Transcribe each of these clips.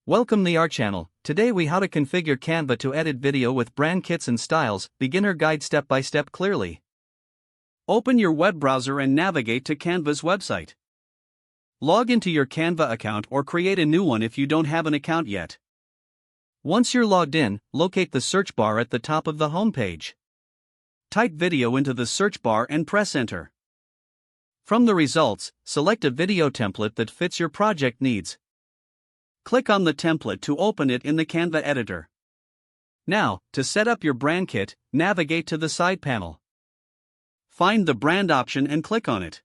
Welcome to our channel. Today we how to configure Canva to edit video with brand kits and styles, beginner guide step by step clearly. Open your web browser and navigate to Canva's website. Log into your Canva account or create a new one if you don't have an account yet. Once you're logged in, locate the search bar at the top of the home page. Type video into the search bar and press enter. From the results, select a video template that fits your project needs. Click on the template to open it in the Canva editor. Now, to set up your brand kit, navigate to the side panel. Find the brand option and click on it.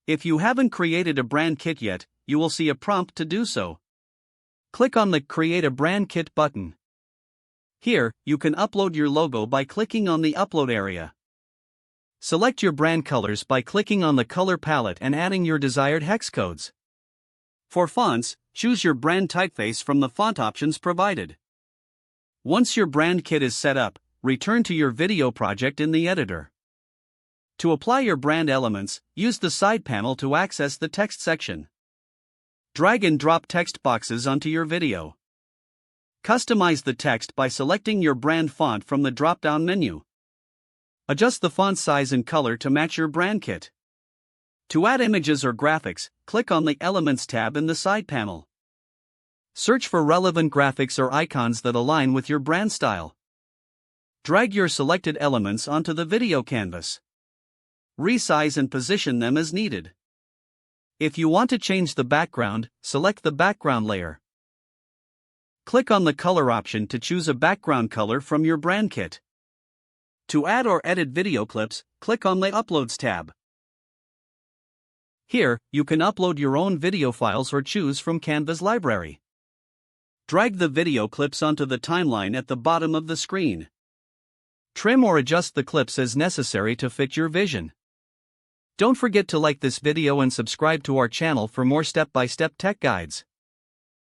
If you haven't created a brand kit yet, you will see a prompt to do so. Click on the Create a Brand Kit button. Here, you can upload your logo by clicking on the Upload area. Select your brand colors by clicking on the color palette and adding your desired hex codes. For fonts, choose your brand typeface from the font options provided. Once your brand kit is set up, return to your video project in the editor. To apply your brand elements, use the side panel to access the text section. Drag and drop text boxes onto your video. Customize the text by selecting your brand font from the drop-down menu. Adjust the font size and color to match your brand kit. To add images or graphics, click on the Elements tab in the side panel. Search for relevant graphics or icons that align with your brand style. Drag your selected elements onto the video canvas. Resize and position them as needed. If you want to change the background, select the background layer. Click on the color option to choose a background color from your brand kit. To add or edit video clips, click on the Uploads tab. Here, you can upload your own video files or choose from Canva's library. Drag the video clips onto the timeline at the bottom of the screen. Trim or adjust the clips as necessary to fit your vision. Don't forget to like this video and subscribe to our channel for more step-by-step tech guides.